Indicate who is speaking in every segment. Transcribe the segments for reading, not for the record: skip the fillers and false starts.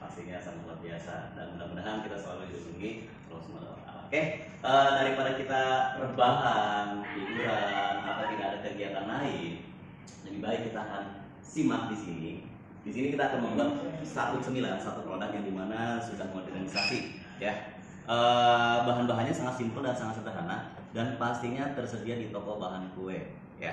Speaker 1: pastinya sangat luar biasa dan mudah-mudahan kita selalu dilindungi Allah SWT. Oke, daripada kita rebahan, hiburan, atau tidak ada kegiatan lain, lebih baik kita akan simak di sini. Di sini kita akan membuat satu cemilan, satu produk yang dimana sudah modernisasi, ya. Bahan-bahannya sangat simpel dan sangat sederhana dan pastinya tersedia di toko bahan kue, ya.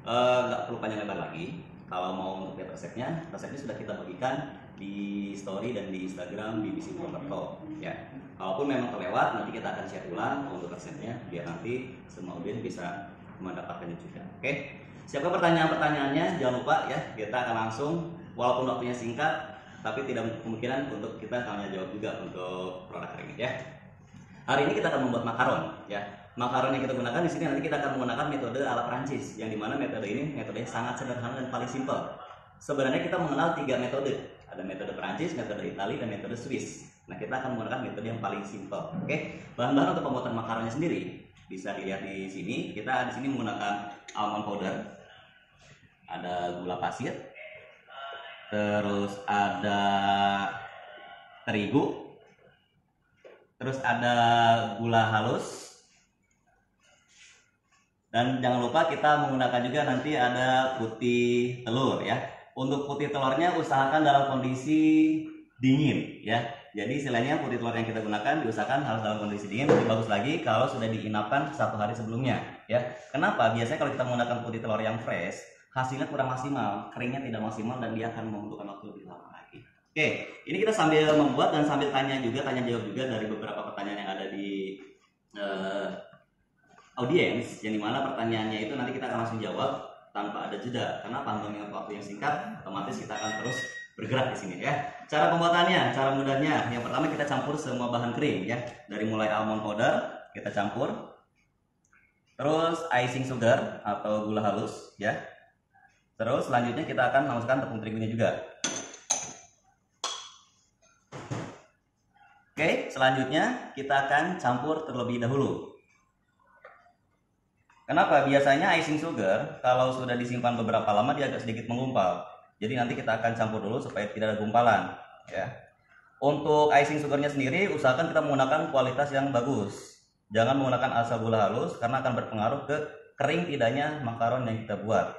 Speaker 1: Nggak perlu panjang lebar lagi. Kalau mau untuk lihat resepnya sudah kita bagikan di story dan di Instagram BBC Purwokerto, ya. Kalaupun memang kelewat, nanti kita akan share ulang untuk resepnya biar nanti semua audiens bisa mendapatkannya juga. Oke, siapa pertanyaan-pertanyaannya? Jangan lupa ya, kita akan langsung, walaupun waktunya singkat, tapi tidak kemungkinan untuk kita tanya jawab juga untuk produk hari ini, ya. Hari ini kita akan membuat makaron, ya. Makaron yang kita gunakan di sini nanti kita akan menggunakan metode ala Prancis, yang dimana metode ini metode sangat sederhana dan paling simpel. Sebenarnya kita mengenal 3 metode, ada metode Prancis, metode Italia, dan metode Swiss. Nah, kita akan menggunakan metode yang paling simpel. Oke, bahan-bahan untuk pembuatan makaronnya sendiri bisa dilihat di sini. Kita di sini menggunakan almond powder, ada gula pasir, terus ada terigu, terus ada gula halus, dan jangan lupa kita menggunakan juga nanti ada putih telur, ya. Untuk putih telurnya usahakan dalam kondisi dingin, ya. Jadi istilahnya putih telur yang kita gunakan diusahakan harus dalam kondisi dingin. Lebih bagus lagi kalau sudah diinapkan 1 hari sebelumnya, ya. Kenapa? Biasanya kalau kita menggunakan putih telur yang fresh, hasilnya kurang maksimal, keringnya tidak maksimal dan dia akan membutuhkan waktu lebih lama lagi. Oke, ini kita sambil membuat dan sambil tanya jawab juga dari beberapa pertanyaan yang ada di audiens, yang dimana pertanyaannya itu nanti kita akan langsung jawab tanpa ada jeda, karena panjangnya waktu yang singkat, otomatis kita akan terus bergerak di sini, ya. Cara pembuatannya, cara mudahnya, yang pertama kita campur semua bahan kering, ya, dari mulai almond powder kita campur, terus icing sugar atau gula halus, ya. Terus selanjutnya kita akan masukkan tepung terigunya juga. Oke, selanjutnya kita akan campur terlebih dahulu. Kenapa? Biasanya icing sugar kalau sudah disimpan beberapa lama dia agak sedikit menggumpal. Jadi nanti kita akan campur dulu supaya tidak ada gumpalan, ya. Untuk icing sugarnya sendiri usahakan kita menggunakan kualitas yang bagus. Jangan menggunakan asal gula halus karena akan berpengaruh ke kering tidaknya makaron yang kita buat.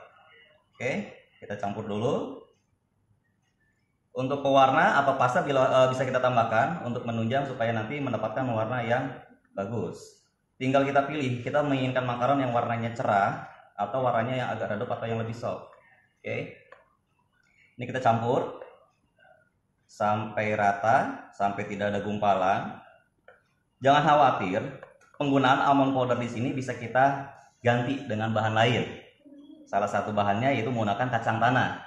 Speaker 1: Oke, kita campur dulu. Untuk pewarna atau pasta bisa kita tambahkan untuk menunjang supaya nanti mendapatkan warna yang bagus. Tinggal kita pilih, kita menginginkan makaron yang warnanya cerah atau warnanya yang agak redup atau yang lebih soft. Oke. Ini kita campur sampai rata, sampai tidak ada gumpalan. Jangan khawatir, penggunaan almond powder di sini bisa kita ganti dengan bahan lain. Salah satu bahannya yaitu menggunakan kacang tanah,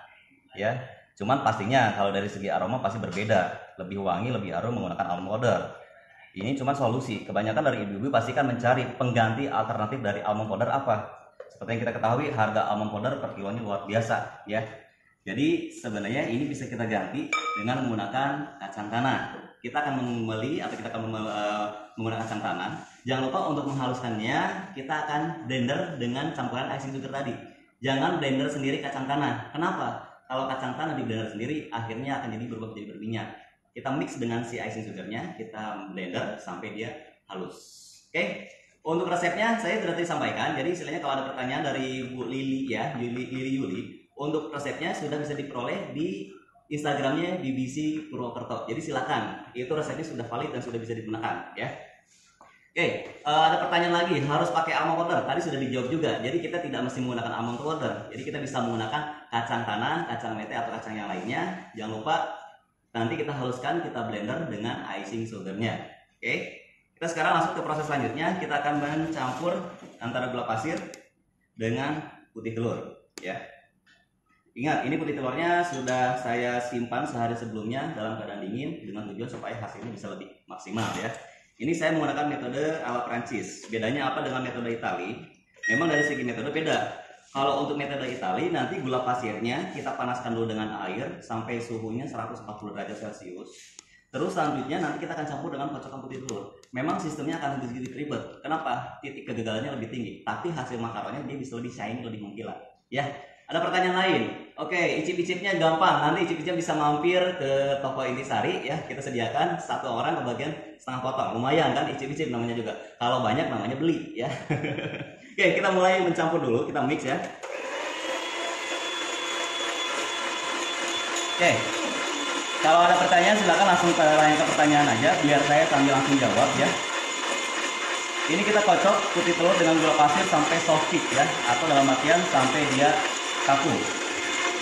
Speaker 1: ya. Cuman pastinya kalau dari segi aroma pasti berbeda, lebih wangi, lebih harum menggunakan almond powder. Ini cuma solusi. Kebanyakan dari ibu-ibu pasti kan mencari pengganti alternatif dari almond powder apa. Seperti yang kita ketahui, harga almond powder per kilonya luar biasa, ya. Jadi sebenarnya ini bisa kita ganti dengan menggunakan kacang tanah. Kita akan membeli atau kita akan menggunakan kacang tanah. Jangan lupa untuk menghaluskannya, kita akan blender dengan campuran icing sugar tadi. Jangan blender sendiri kacang tanah. Kenapa? Kalau kacang tanah di blender sendiri, akhirnya akan berubah jadi berminyak. Kita mix dengan si icing sugarnya, kita blender sampai dia halus. Oke, untuk resepnya saya sudah tadi sampaikan. Jadi istilahnya kalau ada pertanyaan dari Bu Lili, ya, Yuli, untuk resepnya sudah bisa diperoleh di Instagramnya BBC Purwokerto. Jadi silakan, itu resepnya sudah valid dan sudah bisa digunakan, ya. Oke, ada pertanyaan lagi, harus pakai almond powder? Tadi sudah dijawab juga. Jadi kita tidak mesti menggunakan almond powder. Jadi kita bisa menggunakan kacang tanah, kacang mete atau kacang yang lainnya. Jangan lupa nanti kita haluskan, kita blender dengan icing sugarnya. Oke, kita sekarang masuk ke proses selanjutnya. Kita akan mencampur antara gula pasir dengan putih telur, ya. Ingat, ini putih telurnya sudah saya simpan sehari sebelumnya dalam keadaan dingin dengan tujuan supaya hasilnya bisa lebih maksimal, ya. Ini saya menggunakan metode ala Prancis. Bedanya apa dengan metode Itali? Memang dari segi metode beda. Kalau untuk metode Itali, nanti gula pasirnya kita panaskan dulu dengan air sampai suhunya 140 derajat Celcius. Terus selanjutnya nanti kita akan campur dengan kocokan putih telur. Memang sistemnya akan sedikit ribet. Kenapa? Titik kegagalannya lebih tinggi. Tapi hasil makaronnya dia bisa lebih shiny, lebih mengkilat. Ya. Ada pertanyaan lain? Oke, icip-icipnya gampang. Nanti icip-icipnya bisa mampir ke toko Intisari ya. Kita sediakan satu orang kebagian setengah potong. Lumayan kan icip-icip namanya juga. Kalau banyak namanya beli ya. Oke, kita mulai mencampur dulu. Kita mix ya. Oke. Kalau ada pertanyaan silakan langsung tanya ke pertanyaan aja biar saya sambil langsung jawab ya. Ini kita kocok putih telur dengan gula pasir sampai soft stick ya, atau dalam artian sampai dia kaku.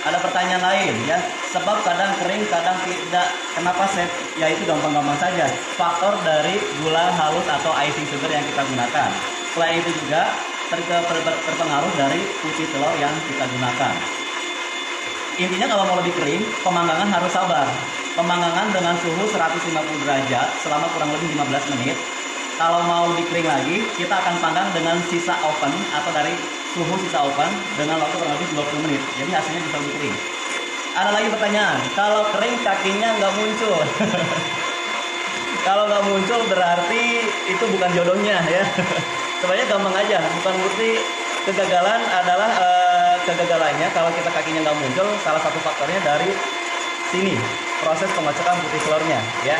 Speaker 1: Ada pertanyaan lain ya, sebab kadang kering kadang tidak. Kenapa chef? Ya itu gampang-gampang saja. Faktor dari gula halus atau icing sugar yang kita gunakan. Selain itu juga terpengaruh dari putih telur yang kita gunakan. Intinya kalau mau lebih kering, pemanggangan harus sabar. Pemanggangan dengan suhu 150 derajat selama kurang lebih 15 menit. Kalau mau lebih kering lagi, kita akan panggang dengan sisa oven atau dari suhu sisa oven dengan waktu kurang lebih 20 menit. Jadi hasilnya bisa lebih kering. Ada lagi pertanyaan, kalau kering kakinya nggak muncul. Kalau nggak muncul berarti itu bukan jodohnya ya. Sebenarnya gampang aja, bukan berarti kegagalan adalah kegagalannya kalau kita kakinya nggak muncul. Salah satu faktornya dari sini, proses pengocokan putih telurnya ya.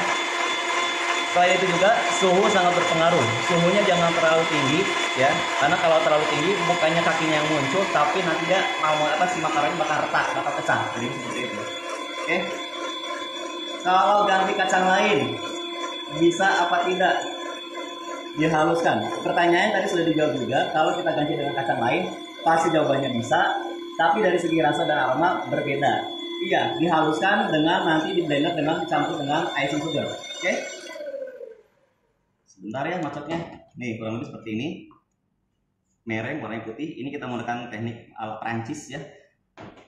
Speaker 1: Selain itu juga suhu sangat berpengaruh. Suhunya jangan terlalu tinggi ya, karena kalau terlalu tinggi bukannya kakinya yang muncul, tapi nanti dia mau apa si makaronnya bakal retak, bakal pecah. Jadi seperti itu. Oke. Kalau ganti kacang lain bisa apa tidak dihaluskan? Pertanyaannya tadi sudah dijawab juga. Kalau kita ganti dengan kacang lain, pasti jawabannya bisa. Tapi dari segi rasa dan aroma berbeda. Iya, dihaluskan dengan nanti di blender dengan dicampur dengan icing sugar. Oke? Sebentar ya macetnya. Nih kurang lebih seperti ini. Mereng warna putih. Ini kita menggunakan teknik ala Prancis ya.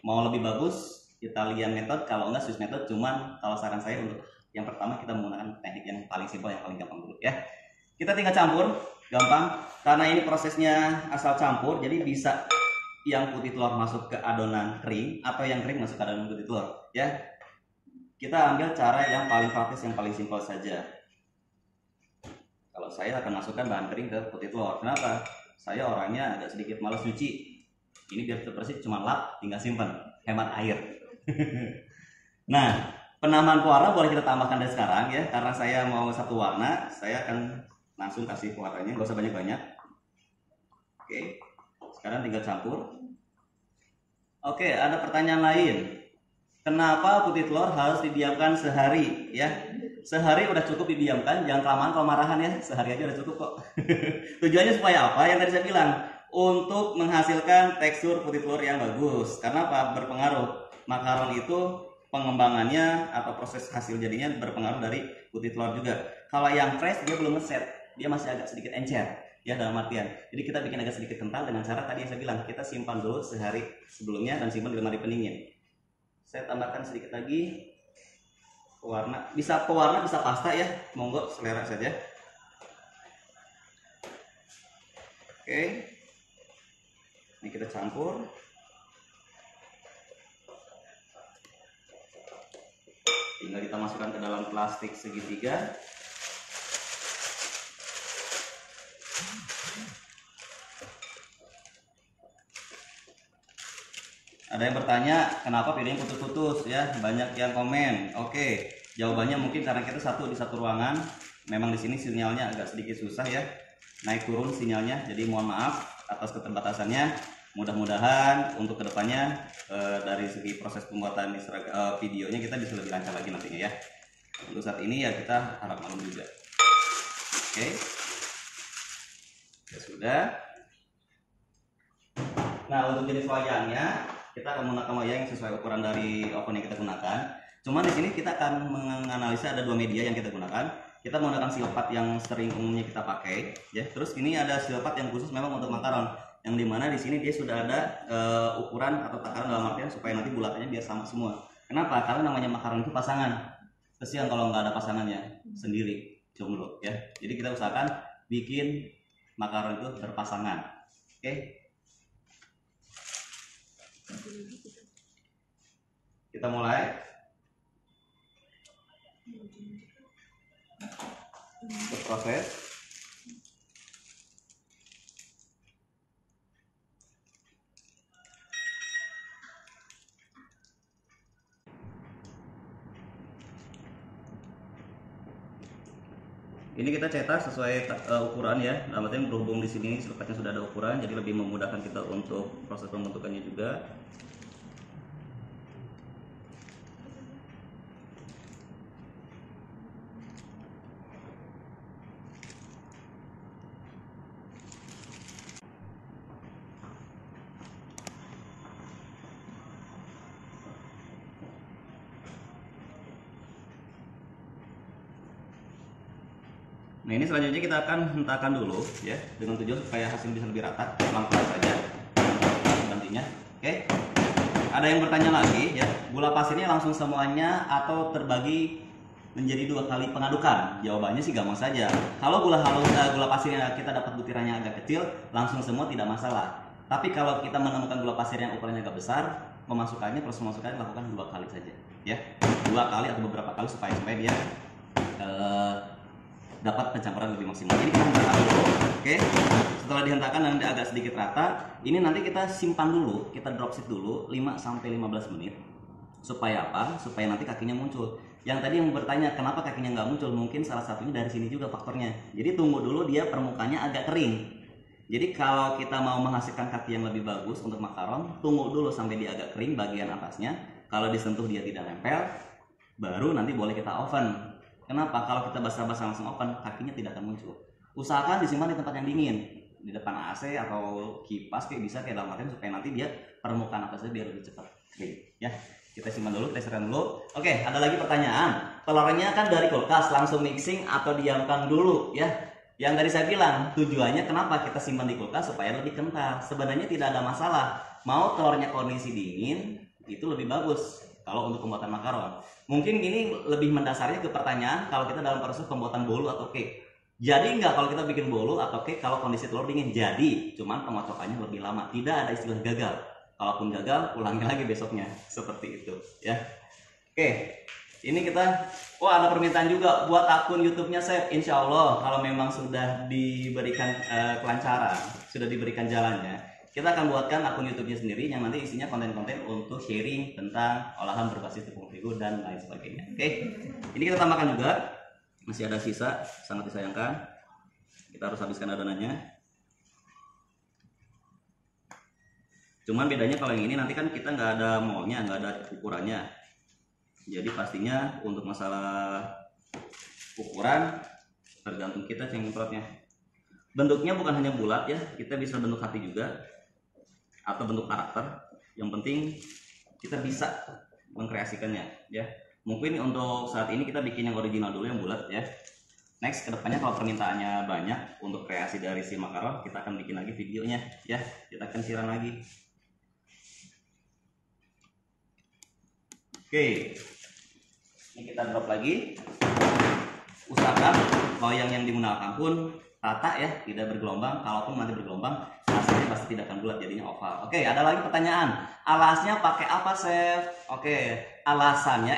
Speaker 1: Mau lebih bagus Italian method, kalau enggak Swiss method. Cuman kalau saran saya untuk yang pertama kita menggunakan teknik yang paling simpel, yang paling gampang dulu ya. Kita tinggal campur, gampang. Karena ini prosesnya asal campur, jadi bisa yang putih telur masuk ke adonan kering atau yang kering masuk ke adonan putih telur ya. Kita ambil cara yang paling praktis, yang paling simpel saja. Kalau saya akan masukkan bahan kering ke putih telur. Kenapa? Saya orangnya agak sedikit malas nyuci. Ini biar tetap bersih, cuma lap, tinggal simpan, hemat air. Nah, penambahan warna boleh kita tambahkan dari sekarang ya. Karena saya mau satu warna, saya akan langsung kasih warnanya, nggak usah banyak-banyak. Oke, sekarang tinggal campur. Oke, ada pertanyaan lain. Kenapa putih telur harus didiamkan sehari ya? Sehari udah cukup didiamkan, jangan kelamaan kalau marahan ya. Sehari aja udah cukup kok. Tujuannya supaya apa? Yang tadi saya bilang, untuk menghasilkan tekstur putih telur yang bagus. Karena apa? Berpengaruh. Makaron itu pengembangannya atau proses hasil jadinya berpengaruh dari putih telur juga. Kalau yang fresh dia belum ngeset, dia masih agak sedikit encer ya dalam artian. Jadi kita bikin agak sedikit kental dengan cara tadi yang saya bilang, kita simpan dulu sehari sebelumnya dan simpan di lemari pendingin. Saya tambahkan sedikit lagi pewarna, bisa pewarna bisa pasta ya, monggo selera saja. Oke, ini kita campur. Tinggal kita masukkan ke dalam plastik segitiga. Ada yang bertanya kenapa videonya putus-putus ya, banyak yang komen. Oke, jawabannya mungkin karena kita di satu ruangan. Memang di sini sinyalnya agak sedikit susah ya, naik turun sinyalnya. Jadi mohon maaf atas keterbatasannya. Mudah-mudahan untuk kedepannya dari segi proses pembuatan videonya kita bisa lebih lancar lagi nantinya ya. Untuk saat ini ya kita harap maklum juga. Oke, ya sudah. Nah, untuk jenis wayangnya kita akan menggunakan wayang yang sesuai ukuran dari oven yang kita gunakan. Cuman di sini kita akan menganalisa ada dua media yang kita gunakan. Kita menggunakan silpat yang sering umumnya kita pakai, ya. Terus ini ada silpat yang khusus memang untuk makaron, yang dimana di sini dia sudah ada ukuran atau takaran dalam artian supaya nanti bulatannya biar sama semua. Kenapa? Karena namanya makaron itu pasangan. Kesian kalau nggak ada pasangannya sendiri, jomblo, ya. Jadi kita usahakan bikin makaron itu berpasangan, oke? Kita mulai. Berproses. Ini kita cetak sesuai ukuran ya. Dalam artian berhubung di sini silopatnya sudah ada ukuran, jadi lebih memudahkan kita untuk proses pembentukannya juga. Nah, ini selanjutnya kita akan hentakan dulu ya, dengan tujuan supaya hasil bisa lebih rata. Pelan-pelan saja gantinya. Oke. Ada yang bertanya lagi ya, gula pasirnya langsung semuanya atau terbagi menjadi 2 kali pengadukan? Jawabannya sih gampang saja. Kalau gula pasirnya kita dapat butirannya agak kecil, langsung semua tidak masalah. Tapi kalau kita menemukan gula pasir yang ukurannya agak besar, proses memasukkannya lakukan 2 kali saja ya. 2 kali atau beberapa kali supaya dia dapat pencampuran lebih maksimal. Ini kita hentakan dulu, oke. Setelah dihentakkan dan agak sedikit rata, ini nanti kita simpan dulu, kita drop sheet dulu 5-15 menit. Supaya apa? Supaya nanti kakinya muncul. Yang tadi yang bertanya kenapa kakinya nggak muncul, mungkin salah satunya dari sini juga faktornya. Jadi tunggu dulu dia permukaannya agak kering. Jadi kalau kita mau menghasilkan kaki yang lebih bagus untuk makaron, tunggu dulu sampai dia agak kering bagian atasnya. Kalau disentuh dia tidak nempel, baru nanti boleh kita oven. Kenapa? Kalau kita basah-basah langsung open, kakinya tidak akan muncul. Usahakan disimpan di tempat yang dingin, di depan AC atau kipas kayak bisa, kayak dalam artian supaya nanti dia permukaan atasnya biar lebih cepat kering. Ya, kita simpan dulu, kita istirahat dulu. Oke, ada lagi pertanyaan. Telurnya kan dari kulkas, langsung mixing atau diamkan dulu ya? Yang tadi saya bilang, tujuannya kenapa kita simpan di kulkas supaya lebih kental. Sebenarnya tidak ada masalah. Mau telurnya kondisi dingin, itu lebih bagus kalau untuk pembuatan makaron. Mungkin ini lebih mendasarnya ke pertanyaan kalau kita dalam proses pembuatan bolu atau cake. Jadi enggak kalau kita bikin bolu atau cake kalau kondisi telur dingin? Jadi, cuman pengocokannya lebih lama. Tidak ada istilah gagal. Kalaupun gagal, ulangi lagi besoknya. Seperti itu ya. Oke, ini kita, ada permintaan juga buat akun YouTube-nya Chef. Insya Allah kalau memang sudah diberikan kelancaran, sudah diberikan jalannya, kita akan buatkan akun YouTube-nya sendiri yang nanti isinya konten-konten untuk sharing tentang olahan berbasis tepung terigu dan lain sebagainya. Oke, ini kita tambahkan juga, masih ada sisa, sangat disayangkan. Kita harus habiskan adonannya. Cuman bedanya kalau yang ini nanti kan kita nggak ada molnya, nggak ada ukurannya. Jadi pastinya untuk masalah ukuran tergantung kita nyemprotnya. Bentuknya bukan hanya bulat ya, kita bisa bentuk hati juga atau bentuk karakter. Yang penting kita bisa mengkreasikannya ya. Mungkin untuk saat ini kita bikin yang original dulu, yang bulat ya. Next kedepannya kalau permintaannya banyak untuk kreasi dari si makaron, kita akan bikin lagi videonya ya. Kita akan siram lagi. Oke, ini kita drop lagi. Usahakan loyang yang digunakan pun rata ya, tidak bergelombang. Kalaupun nanti bergelombang, hasilnya pasti tidak akan bulat, jadinya oval. Oke, ada lagi pertanyaan. Alasnya pakai apa, Chef? Oke, alasannya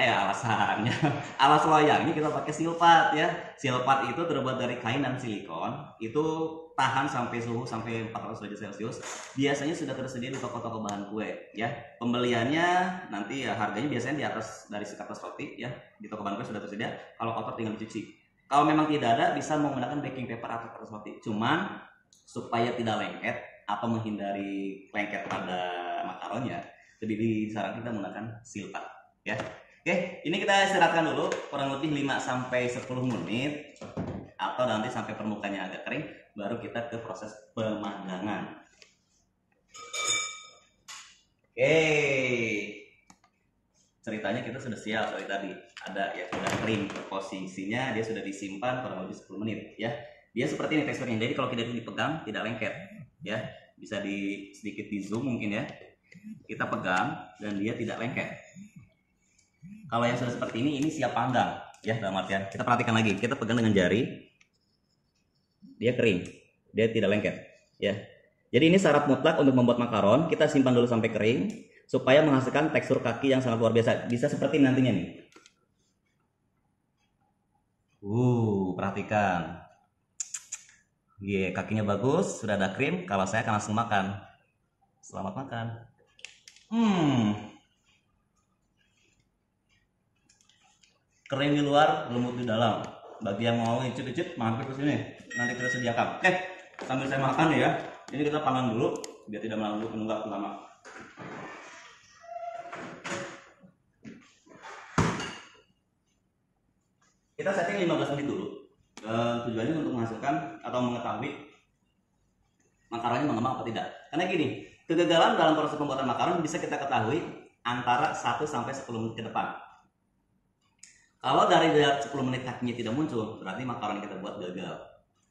Speaker 1: alas loyangnya kita pakai silpat ya. Silpat itu terbuat dari kain dan silikon. Itu tahan sampai suhu sampai 400 derajat Celcius. Biasanya sudah tersedia di toko-toko bahan kue ya. Pembeliannya nanti ya harganya biasanya di atas dari sekertas roti ya. Di toko bahan kue sudah tersedia. Kalau kotor tinggal dicuci. Kalau memang tidak ada, bisa menggunakan baking paper atau kertas roti. Cuman supaya tidak lengket atau menghindari lengket pada makaronnya, lebih disarankan kita menggunakan silpat ya. Oke, ini kita istirahatkan dulu kurang lebih 5-10 menit atau nanti sampai permukaannya agak kering, baru kita ke proses pemanggangan. Oke, ceritanya kita sudah siap dari tadi. Ada ya, sudah kering posisinya, dia sudah disimpan kurang lebih 10 menit ya. Dia seperti ini teksturnya. Jadi kalau kita dipegang tidak lengket ya. Bisa sedikit di zoom mungkin ya. Kita pegang dan dia tidak lengket. Kalau yang sudah seperti ini siap panggang ya, dalam artian kita perhatikan lagi, kita pegang dengan jari, dia kering, dia tidak lengket ya. Jadi ini syarat mutlak untuk membuat makaron, kita simpan dulu sampai kering supaya menghasilkan tekstur kaki yang sangat luar biasa. Bisa seperti nantinya nih. Perhatikan. Kakinya bagus, sudah ada krim. Kalau saya akan langsung makan. Selamat makan. Kering di luar, lembut di dalam. Bagi yang mau icip-icip mampir ke sini, nanti kita sediakan. Oke, sambil saya makan ya. Ini kita panggang dulu biar tidak menunggak lama. Kita setting 15 menit dulu. Tujuannya untuk menghasilkan atau mengetahui makaronnya mengembang atau tidak. Karena gini, kegagalan dalam proses pembuatan makaron bisa kita ketahui antara 1 sampai 10 menit ke depan. Kalau dari 10 menit kakinya tidak muncul, berarti makaron yang kita buat gagal.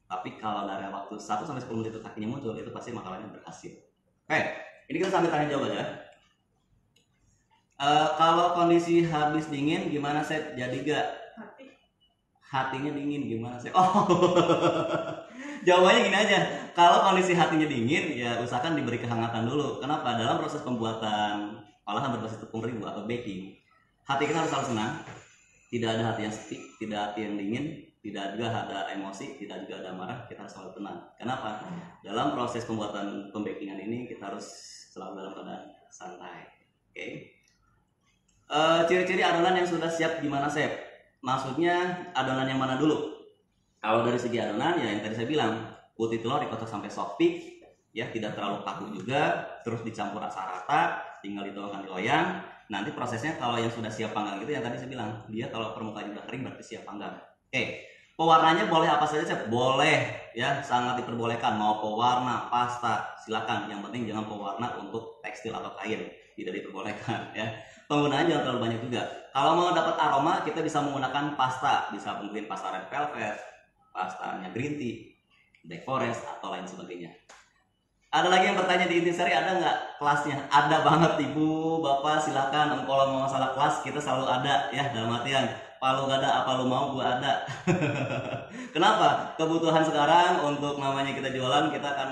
Speaker 1: Tapi kalau dari waktu 1 sampai 10 menit itu kakinya muncul, itu pasti makaronnya berhasil. Oke, ini kita sambil tanya jawab aja. Kalau kondisi habis dingin, gimana Seth? Jadi gak? Hatinya dingin, gimana Seth? Oh, jawabannya gini aja. Kalau kondisi hatinya dingin, ya usahakan diberi kehangatan dulu. Kenapa? Dalam proses pembuatan olahan berbasis tepung terigu atau baking, hati kita harus selalu senang. Tidak ada hati yang sepi, tidak hati yang dingin, tidak juga ada emosi, tidak juga ada marah. Kita harus selalu tenang. Kenapa? Dalam proses pembuatan pembakingan ini kita harus selalu dalam keadaan santai. Oke. Ciri-ciri adonan yang sudah siap gimana Chef? Maksudnya adonan yang mana dulu? Kalau dari segi adonan ya yang tadi saya bilang, putih telur dikocok sampai soft peak, ya tidak terlalu kaku juga, terus dicampur rasa rata, tinggal dituangkan di loyang. Nanti prosesnya kalau yang sudah siap panggang itu yang tadi saya bilang, dia kalau permukaannya udah kering berarti siap panggang. Oke, pewarnanya boleh apa saja Chef? Boleh, ya sangat diperbolehkan. Mau pewarna, pasta, silakan. Yang penting jangan pewarna untuk tekstil atau kain, tidak diperbolehkan ya. Penggunaannya jangan terlalu banyak juga. Kalau mau dapat aroma, kita bisa menggunakan pasta, bisa mungkin pasta red velvet, pastanya green tea, black forest atau lain sebagainya. Ada lagi yang bertanya di Intisari, ada nggak kelasnya? Ada banget ibu, bapak, silakan. Kalau mau masalah kelas kita selalu ada ya, dalam artian palu gak ada, apa lu mau gua ada. Kenapa? Kebutuhan sekarang untuk namanya kita jualan, kita akan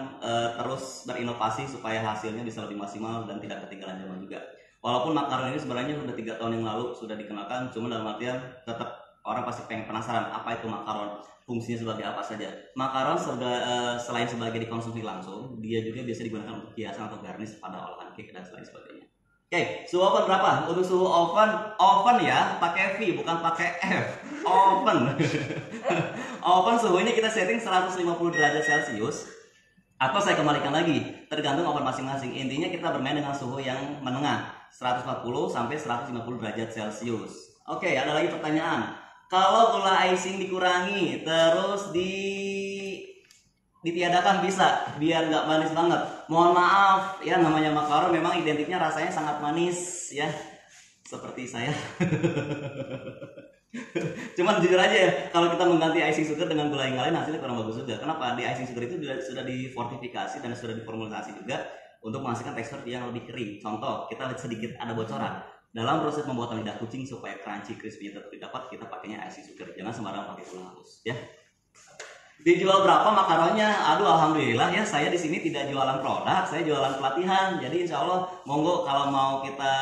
Speaker 1: terus berinovasi supaya hasilnya bisa lebih maksimal dan tidak ketinggalan zaman juga. Walaupun makaron ini sebenarnya sudah 3 tahun yang lalu sudah dikenalkan, cuma dalam artian tetap orang pasti pengen penasaran apa itu makaron, fungsinya sebagai apa saja. Makaron selain sebagai dikonsumsi langsung, dia juga biasa digunakan untuk hiasan atau garnish pada olahan cake dan lain sebagainya. Oke, suhu oven berapa? Untuk suhu oven ya, pakai V bukan pakai F. Oven. Oven suhunya kita setting 150 derajat Celcius. Atau saya kembalikan lagi, tergantung oven masing-masing. Intinya kita bermain dengan suhu yang menengah, 140 sampai 150 derajat Celcius. Oke, ada lagi pertanyaan. Kalau gula icing dikurangi, terus ditiadakan bisa, biar nggak manis banget. Mohon maaf, ya namanya makaron memang identiknya rasanya sangat manis, ya. Seperti saya. Cuman jujur aja ya, kalau kita mengganti icing sugar dengan gula yang lain hasilnya kurang bagus juga. Kenapa? Di icing sugar itu sudah difortifikasi dan sudah diformulasi juga untuk menghasilkan tekstur yang lebih kering. Contoh, kita lihat sedikit ada bocoran. Dalam proses pembuatan lidah kucing supaya crunchy crispy-nya tetap didapat, kita pakainya icing sugar. Jangan sembarangan pakai gula halus, ya. Dijual berapa makaronnya? Aduh, alhamdulillah ya, saya di sini tidak jualan produk, saya jualan pelatihan. Jadi insya Allah monggo kalau mau kita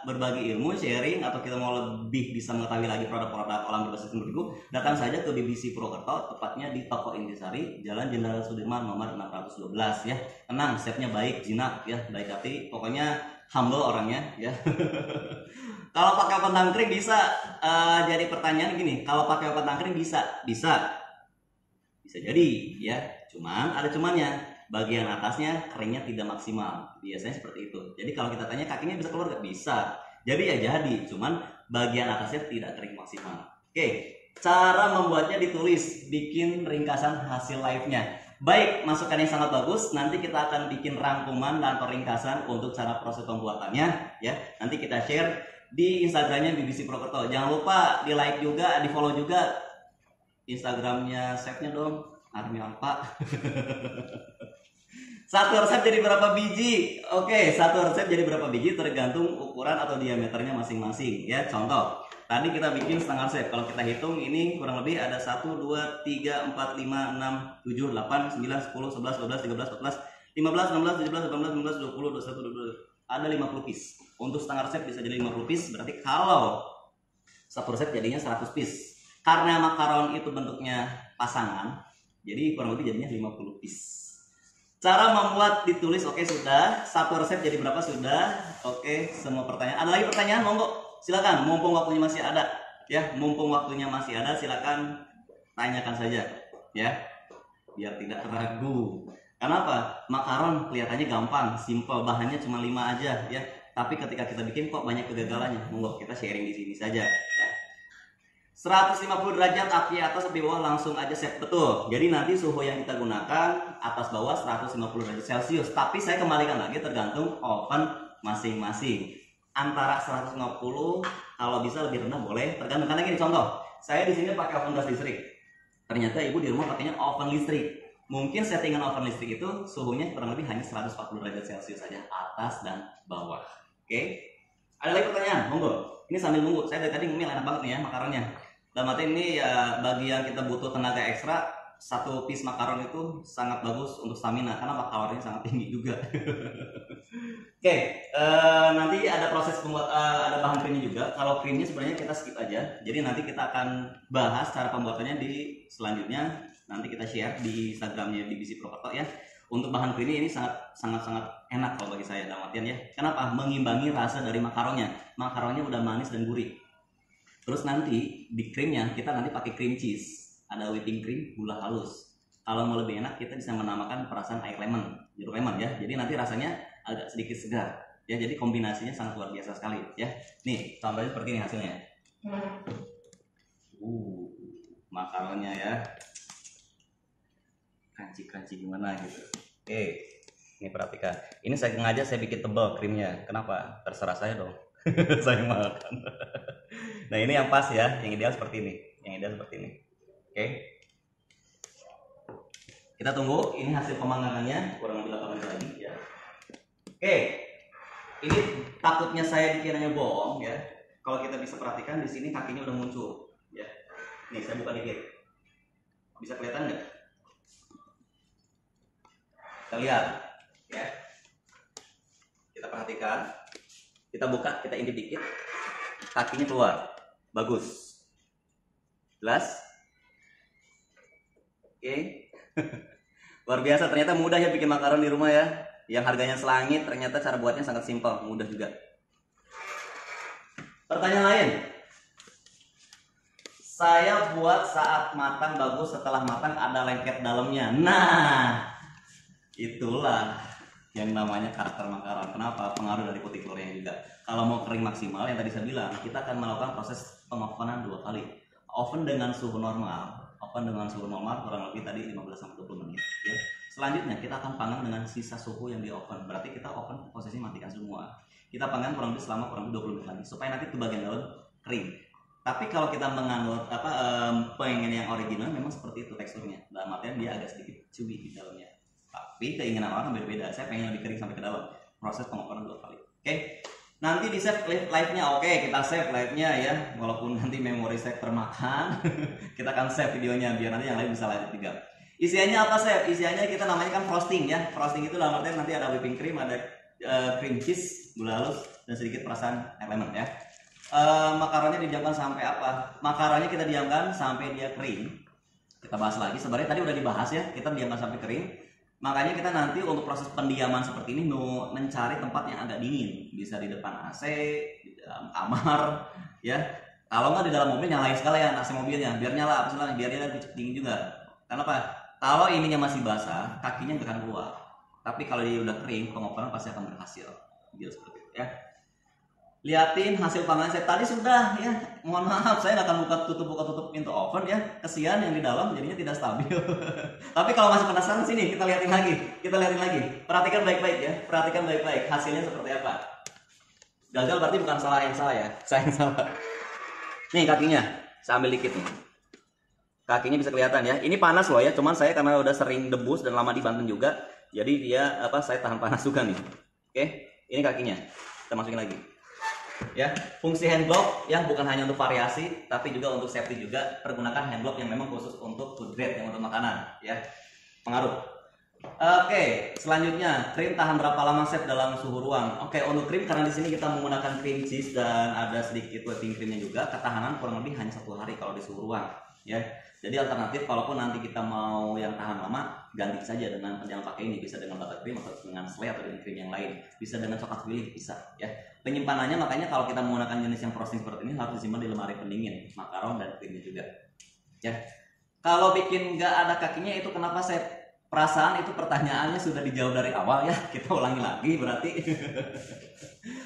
Speaker 1: berbagi ilmu, sharing, atau kita mau lebih bisa mengetahui lagi produk-produk olahan berbasis tepung terigu, datang saja ke BBC Purwokerto, tepatnya di Toko Intisari, Jalan Jenderal Sudirman nomor 612 ya. Tenang, chefnya baik, jinak ya, baik hati, pokoknya humble orangnya ya. Kalau pakai oven tangkring bisa, jadi pertanyaan gini, kalau pakai oven tangkring bisa jadi ya, cuman ada cumannya, bagian atasnya keringnya tidak maksimal, biasanya seperti itu. Jadi kalau kita tanya kakinya bisa keluar nggak? Bisa, jadi ya jadi, cuman bagian atasnya tidak kering maksimal. Oke, cara membuatnya ditulis, bikin ringkasan hasil live-nya. Baik, masukan yang sangat bagus. Nanti kita akan bikin rangkuman dan ringkasan untuk cara proses pembuatannya ya. Nanti kita share di Instagramnya BBC Purwokerto. Jangan lupa di like juga, di follow juga Instagramnya chefnya dong, Army Alpa. Satu resep jadi berapa biji? Oke, satu resep jadi berapa biji tergantung ukuran atau diameternya masing-masing ya. Contoh, tadi kita bikin setengah resep. Kalau kita hitung ini kurang lebih ada 1, 2, 3, 4, 5, 6, 7, 8, 9, 10, 11, 12, 13, 14, 15, 16, 17, 18, 19, 20, 21, 22. Ada 50 piece. Untuk setengah resep bisa jadi 50 piece. Berarti kalau satu resep jadinya 100 piece. Karena makaron itu bentuknya pasangan, jadi kurang lebih jadinya 50 piece. Cara membuat ditulis, oke sudah. Satu resep jadi berapa sudah. Oke, semua pertanyaan. Ada lagi pertanyaan? Monggo, silakan. Mumpung waktunya masih ada, ya. Mumpung waktunya masih ada, silakan tanyakan saja ya, biar tidak ragu. Kenapa? Makaron kelihatannya gampang, simple, bahannya cuma 5 aja ya. Tapi ketika kita bikin kok banyak kegagalannya. Monggo kita sharing di sini saja ya. 150 derajat api atas api bawah, langsung aja set betul. Jadi nanti suhu yang kita gunakan atas bawah 150 derajat Celcius. Tapi saya kembalikan lagi tergantung oven masing-masing. Antara 150, kalau bisa lebih rendah boleh. Tergantung, karena gini contoh, saya di sini pakai oven gas listrik. Ternyata ibu di rumah pakainya oven listrik. Mungkin settingan oven listrik itu suhunya kurang lebih hanya 140 derajat Celcius saja, atas dan bawah. Oke? Ada lagi pertanyaan? Monggo. Ini sambil nunggu, saya dari tadi ngemil enak banget nih ya makaronnya. Dalam arti ini ya, bagi yang kita butuh tenaga ekstra, satu piece makaron itu sangat bagus untuk stamina karena kalorinya sangat tinggi juga. Oke, nanti ada proses pembuat, ada bahan krimnya juga. Kalau krimnya sebenarnya kita skip aja. Jadi nanti kita akan bahas cara pembuatannya di selanjutnya. Nanti kita share di Instagramnya Divisi Prokerto ya. Untuk bahan krimnya ini sangat enak kalau bagi saya dalam artian ya. Kenapa? Mengimbangi rasa dari makaronnya. Makaronnya udah manis dan gurih. Terus nanti di krimnya kita nanti pakai cream cheese. Ada whipping cream, gula halus. Kalau mau lebih enak kita bisa menambahkan perasan air lemon, jeruk lemon ya. Jadi nanti rasanya agak sedikit segar ya. Jadi kombinasinya sangat luar biasa sekali ya. Nih contohnya seperti ini hasilnya. Makaronnya ya. Crunchy gimana gitu. Oke, ini perhatikan. Ini saya sengaja saya bikin tebal krimnya. Kenapa? Terserah saya dong. Saya makan. Nah ini yang pas ya, yang ideal seperti ini. Yang ideal seperti ini. Oke. Kita tunggu. Ini hasil pemanggangannya kurang lebih 8 menit lagi ya. Oke. Ini takutnya saya dikiranya bohong ya. Kalau kita bisa perhatikan di sini kakinya udah muncul ya. Nih saya buka dikit. Bisa kelihatan nggak? Kita lihat ya, kita perhatikan, kita buka, kita intip dikit, kakinya keluar, bagus, jelas, oke. Luar biasa, ternyata mudah ya bikin makaron di rumah ya, yang harganya selangit, ternyata cara buatnya sangat simpel, mudah juga. Pertanyaan lain, saya buat saat matang bagus, setelah matang ada lengket dalamnya. Nah, itulah yang namanya karakter makaron. Kenapa? Pengaruh dari putih telurnya juga. Kalau mau kering maksimal, yang tadi saya bilang, kita akan melakukan proses pengovenan 2 kali. Oven dengan suhu normal, kurang lebih tadi 15-20 menit ya. Selanjutnya kita akan panggang dengan sisa suhu yang di oven. Berarti kita oven posisi matikan semua. Kita panggang kurang lebih selama 20 menit lagi supaya nanti ke bagian dalam kering. Tapi kalau kita menganut pengen yang original, memang seperti itu teksturnya. Dalam artian dia agak sedikit chewy di dalamnya. Tapi keinginan orang berbeda. Saya pengen lebih kering sampai ke dalam. Proses pengoperan 2 kali. Oke. Nanti di save live-nya. Oke, kita save live-nya ya. Walaupun nanti memori saya termakan, kita akan save videonya biar nanti yang lain bisa lanjut juga. Isiannya apa, Chef? Isiannya kita namanya kan frosting ya. Frosting itu dalam artian nanti ada whipping cream, ada cream cheese, gula halus, dan sedikit perasan air lemon ya. Makaronnya didiamkan sampai apa? Makaronnya kita diamkan sampai dia kering. Kita bahas lagi. Sebenarnya tadi udah dibahas ya. Kita diamkan sampai kering. Makanya kita nanti untuk proses pendiaman seperti ini mencari tempat yang agak dingin, bisa di depan AC, di dalam kamar, ya. Kalau nggak di dalam mobil nyalain sekalian AC mobilnya, biar nyala, biar dia dingin juga. Kenapa? Kalau ininya masih basah, kakinya nggak akan keluar. Tapi kalau dia udah kering, pengoperan pasti akan berhasil. Jadi seperti itu ya. Liatin hasil panggangan saya tadi sudah ya. Mohon maaf saya nggak akan buka tutup pintu oven ya. Kesian yang di dalam jadinya tidak stabil. Tapi kalau masih penasaran sini kita liatin lagi. Perhatikan baik-baik ya. Hasilnya seperti apa. Gagal berarti bukan salah yang salah ya. Saya yang salah. Nih kakinya. Saya ambil dikit nih. Kakinya bisa kelihatan ya. Ini panas loh ya. Cuman saya karena udah sering debus dan lama di Banten juga. Jadi dia saya tahan panas juga nih. Oke. Ini kakinya. Kita masukin lagi. Ya, fungsi hand glove ya bukan hanya untuk variasi tapi juga untuk safety juga. Pergunakan hand glove yang memang khusus untuk food grade, yang untuk makanan ya. Pengaruh. Oke, selanjutnya krim tahan berapa lama, Chef, dalam suhu ruang? Oke, untuk krim karena di sini kita menggunakan cream cheese dan ada sedikit whipping creamnya juga, ketahanan kurang lebih hanya 1 hari kalau di suhu ruang ya. Jadi alternatif kalaupun nanti kita mau yang tahan lama, ganti saja dengan jangan pakai ini, bisa dengan buttercream atau dengan slay atau dengan krim yang lain, bisa dengan coklat willy, bisa ya. Penyimpanannya makanya kalau kita menggunakan jenis yang frosting seperti ini harus disimpan di lemari pendingin, makaron dan krimnya juga ya. Kalau bikin nggak ada kakinya itu kenapa saya perasaan itu pertanyaannya sudah dijawab dari awal ya. Kita ulangi lagi berarti.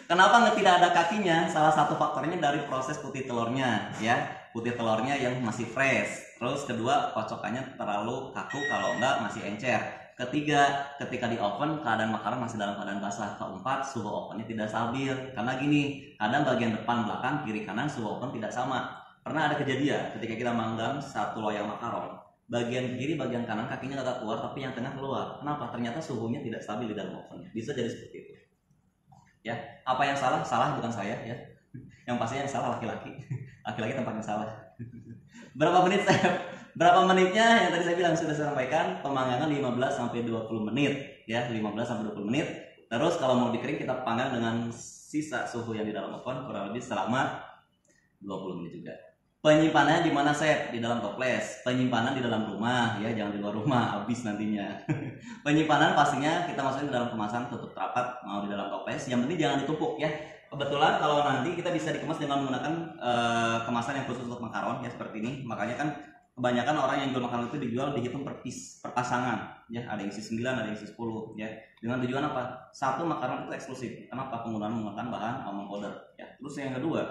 Speaker 1: Kenapa tidak ada kakinya? Salah satu faktornya dari proses putih telurnya ya. Putih telurnya yang masih fresh. Terus kedua, kocokannya terlalu kaku, kalau enggak masih encer. Ketiga, ketika di oven keadaan makaron masih dalam keadaan basah. Keempat, suhu ovennya tidak stabil. Karena gini, kadang bagian depan, belakang, kiri, kanan suhu oven tidak sama. Pernah ada kejadian ketika kita manggang satu loyang makaron, bagian kiri, bagian kanan kakinya agak keluar, tapi yang tengah keluar. Kenapa? Ternyata suhunya tidak stabil di dalam oven. Bisa jadi seperti itu. Ya, apa yang salah? Salah bukan saya ya. Yang pastinya yang salah laki-laki. Laki-laki tempatnya salah. Berapa menit berapa menitnya yang tadi saya bilang sudah saya sampaikan, pemanggangan 15 sampai 20 menit ya, 15 sampai 20 menit. Terus kalau mau dikering kita panggang dengan sisa suhu yang di dalam oven kurang lebih selama 20 menit juga. Penyimpanannya di mana, Chef? Di dalam toples. Penyimpanan di dalam rumah ya, jangan di luar rumah, habis nantinya. Penyimpanan pastinya kita masukin ke dalam kemasan tutup rapat, mau di dalam toples. Yang penting jangan ditumpuk ya. Kebetulan kalau nanti kita bisa dikemas dengan menggunakan kemasan yang khusus untuk makaron ya, seperti ini. Makanya kan kebanyakan orang yang jual makaron itu dijual dihitung per pasangan ya, ada yang isi 9, ada yang isi 10 ya. Dengan tujuan apa? Satu, makaron itu eksklusif. Kenapa? Penggunaan menggunakan bahan almond powder ya. Terus yang kedua,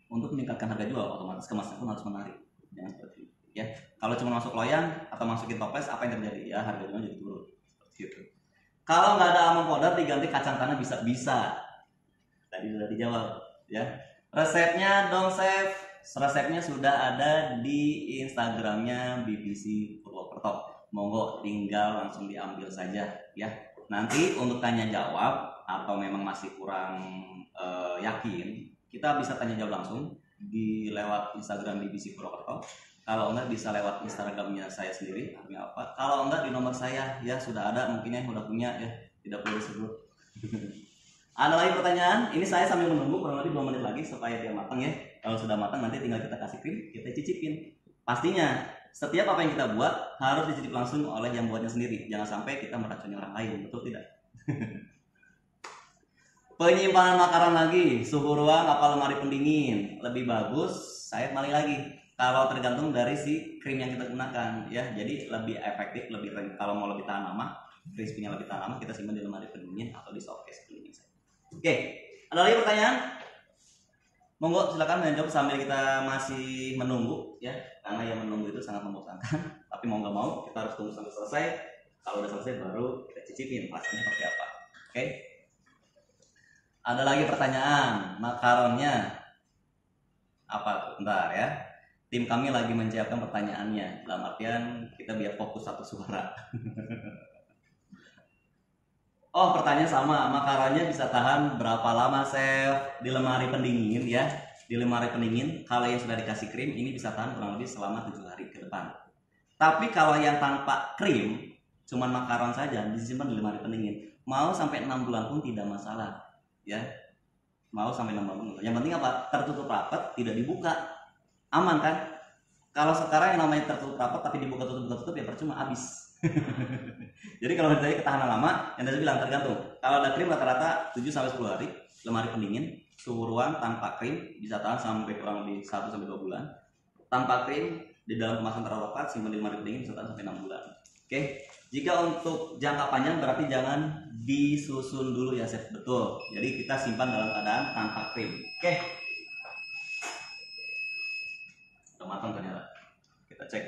Speaker 1: untuk meningkatkan harga jual, otomatis kemasan pun harus menarik. Jangan seperti itu ya. Kalau cuma masuk loyang atau masukin toples, apa yang terjadi? Ya harga jualnya jadi turun. Seperti itu. Kalau nggak ada almond powder, diganti kacang tanah bisa. Tadi sudah dijawab ya. Resepnya dong, Chef. Resepnya sudah ada di Instagramnya BBC Purwokerto. Monggo tinggal langsung diambil saja ya. Nanti untuk tanya jawab atau memang masih kurang yakin, kita bisa tanya jawab langsung di lewat Instagram BBC Purwokerto. Kalau enggak bisa lewat Instagramnya saya sendiri, artinya apa? Kalau enggak di nomor saya ya, sudah ada mungkin yang udah punya ya, tidak perlu disebut. Ada lagi pertanyaan? Ini saya sambil menunggu kurang lebih 2 menit lagi supaya dia matang ya. Kalau sudah matang nanti tinggal kita kasih krim, kita cicipin. Pastinya setiap apa yang kita buat harus dicicip langsung oleh yang buatnya sendiri. Jangan sampai kita meracuni orang lain, betul tidak? Penyimpanan makaron lagi, suhu ruang apa lemari pendingin? Lebih bagus, saya balik lagi. Kalau tergantung dari si krim yang kita gunakan ya. Jadi lebih efektif, kalau mau lebih tahan lama, crispy-nya lebih tahan lama, kita simpan di lemari pendingin atau di showcase pendingin. Oke, ada lagi pertanyaan? Monggo silakan menjawab sambil kita masih menunggu ya, karena yang menunggu itu sangat membosankan. Tapi mau nggak mau kita harus tunggu sampai selesai. Kalau udah selesai baru kita cicipin rasanya seperti apa. Oke? Ada lagi pertanyaan, makaronnya apa tuh? Bentar ya. Tim kami lagi menyiapkan pertanyaannya. Dalam artian kita biar fokus satu suara. Oh, pertanyaan sama, makaronnya bisa tahan berapa lama, Chef? Di lemari pendingin ya. Di lemari pendingin, kalau yang sudah dikasih krim ini bisa tahan kurang lebih selama 7 hari ke depan. Tapi kalau yang tanpa krim, cuman makaron saja disimpan di lemari pendingin, mau sampai 6 bulan pun tidak masalah. Ya, mau sampai 6 bulan. Yang penting apa? Tertutup rapat, tidak dibuka, aman kan? Kalau sekarang yang namanya tertutup rapat tapi dibuka tutup ya percuma, habis. Jadi kalau dari ketahanan lama, yang tadi bilang tergantung. Kalau ada krim rata-rata 7 sampai 10 hari, lemari pendingin, suhu ruang tanpa krim bisa tahan sampai kurang lebih 1 sampai 2 bulan. Tanpa krim di dalam kemasan terlalu rapat, simpan di lemari pendingin bisa tahan sampai 6 bulan. Oke. Jika untuk jangka panjang berarti jangan disusun dulu ya, Chef. Betul. Jadi kita simpan dalam keadaan tanpa krim. Oke. Udah matang ternyata. Kita cek.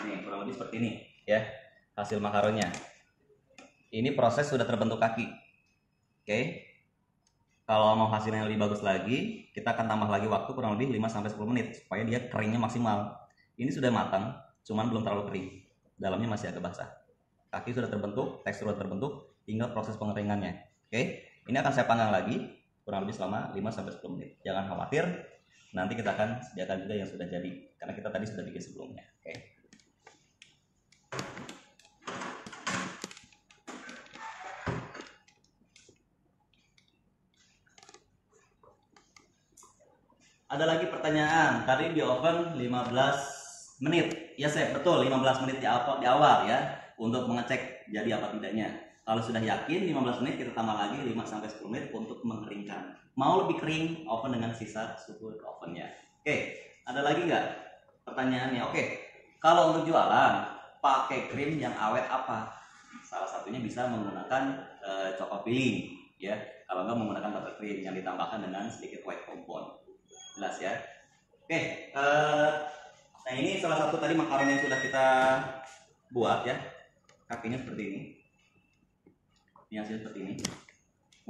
Speaker 1: Nih, kurang lebih seperti ini ya hasil makaronnya. Ini proses sudah terbentuk kaki. Oke. Kalau mau hasilnya lebih bagus lagi, kita akan tambah lagi waktu kurang lebih 5 sampai 10 menit supaya dia keringnya maksimal. Ini sudah matang, cuman belum terlalu kering. Dalamnya masih agak basah. Kaki sudah terbentuk, tekstur sudah terbentuk, tinggal proses pengeringannya. Oke. Ini akan saya panggang lagi kurang lebih selama 5 sampai 10 menit. Jangan khawatir, nanti kita akan sediakan juga yang sudah jadi karena kita tadi sudah bikin sebelumnya. Oke. Ada lagi pertanyaan, tadi di oven 15 menit. Ya, Chef, betul 15 menit di awal ya untuk mengecek jadi apa tidaknya. Kalau sudah yakin 15 menit, kita tambah lagi 5-10 menit untuk mengeringkan. Mau lebih kering, oven dengan sisa suhu ovennya. Oke, ada lagi nggak pertanyaannya? Oke, kalau untuk jualan pakai krim yang awet apa? Salah satunya bisa menggunakan coklat filling, ya. Kalau nggak menggunakan buttercream yang ditambahkan dengan sedikit white compound. Jelas ya? Oke, nah ini salah satu tadi makaron yang sudah kita buat ya. Kakinya seperti ini. Ini hasilnya seperti ini.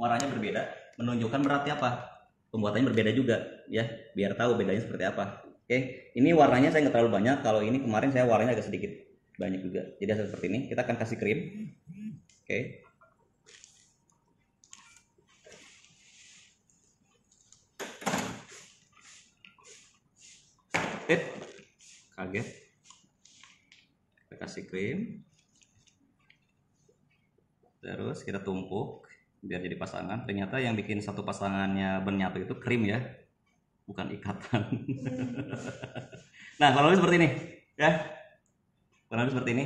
Speaker 1: Warnanya berbeda, menunjukkan berarti apa? Pembuatannya berbeda juga ya, biar tahu bedanya seperti apa. Oke, ini warnanya saya nggak terlalu banyak. Kalau ini kemarin saya warnanya agak sedikit banyak juga. Jadi hasil seperti ini. Kita akan kasih krim. Oke. Kaget. Kita kasih krim. Terus kita tumpuk biar jadi pasangan. Ternyata yang bikin satu pasangannya bernyatu itu krim ya, bukan ikatan. Nah, kalau seperti ini ya, kurang lebih seperti ini.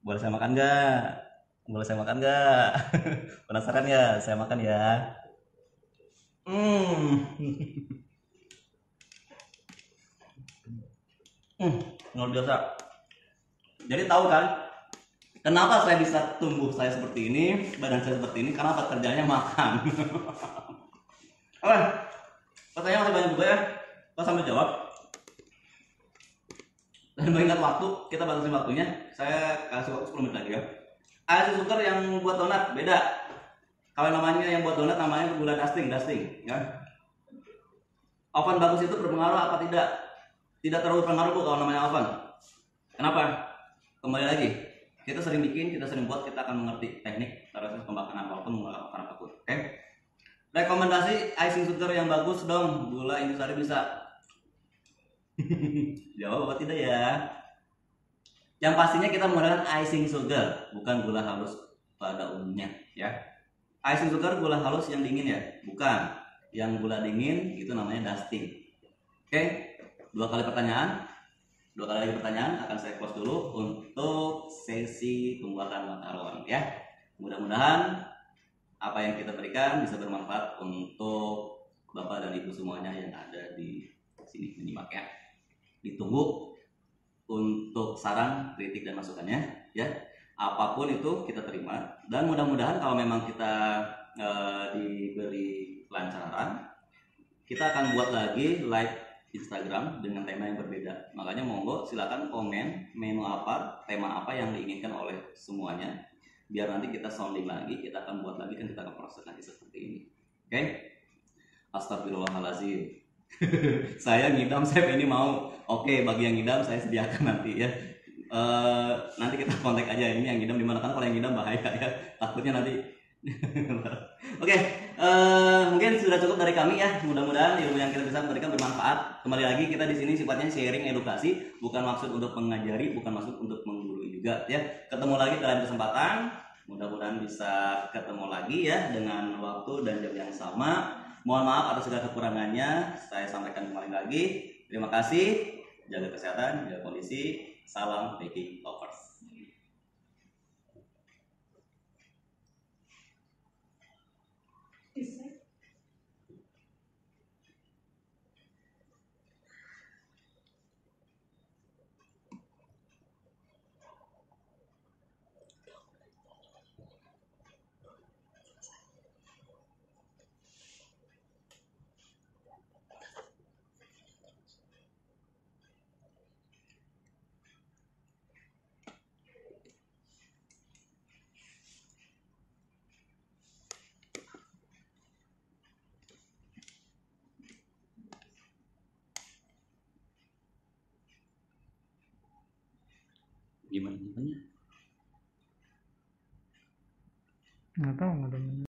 Speaker 1: Boleh saya makan nggak? Boleh saya makan nggak? Penasaran ya? Saya makan ya. Luar biasa. Jadi tahu kan kenapa saya bisa tumbuh saya seperti ini, badan saya seperti ini? Karena pekerjaannya makan. Oke, pertanyaan masih banyak juga ya. Kita sambil jawab. Dan mengingat waktu, kita batasin waktunya. Saya kasih waktu 10 menit lagi ya. Ice sugar yang buat donat beda. Kalau namanya yang buat donat namanya gula dusting ya. Oven bagus itu berpengaruh apa tidak? Tidak terlalu berpengaruh Bu kalau namanya oven. Kenapa? Kembali lagi, kita sering bikin, kita sering buat, kita akan mengerti teknik proses pembakaran walaupun menggunakan oven apapun. Oke? Rekomendasi icing sugar yang bagus dong, gula intisari bisa. Jawab apa tidak ya? Yang pastinya kita menggunakan icing sugar, bukan gula halus pada umumnya ya. Icing sugar gula halus yang dingin ya, bukan. Yang gula dingin itu namanya dusting. Oke, dua kali lagi pertanyaan akan saya close dulu untuk sesi pembuatan makaron ya. Mudah-mudahan apa yang kita berikan bisa bermanfaat untuk Bapak dan Ibu semuanya yang ada di sini menyimak ya. Ditunggu untuk saran, kritik dan masukannya ya. Apapun itu kita terima dan mudah-mudahan kalau memang kita diberi kelancaran, kita akan buat lagi live Instagram dengan tema yang berbeda. Makanya monggo silakan komen menu apa, tema apa yang diinginkan oleh semuanya. Biar nanti kita sounding lagi, kita akan buat lagi, kan kita akan proses nanti seperti ini. Oke? Astagfirullahaladzim. Saya ngidam, saya ini mau. Oke, bagi yang ngidam saya sediakan nanti ya. Nanti kita kontak aja ini yang ngidam di mana, kan kalau yang ngidam bahaya ya. Takutnya nanti. Oke, mungkin sudah cukup dari kami ya. Mudah-mudahan ilmu yang kita bisa berikan bermanfaat. Kembali lagi kita di sini sifatnya sharing edukasi, bukan maksud untuk mengajari, bukan maksud untuk menggurui juga ya. Ketemu lagi dalam kesempatan. Mudah-mudahan bisa ketemu lagi ya dengan waktu dan jam yang sama. Mohon maaf atas segala kekurangannya. Saya sampaikan kembali lagi. Terima kasih. Jaga kesehatan, jaga kondisi. Salam baking lovers. Gimana?
Speaker 2: Nggak tahu, nggak ada.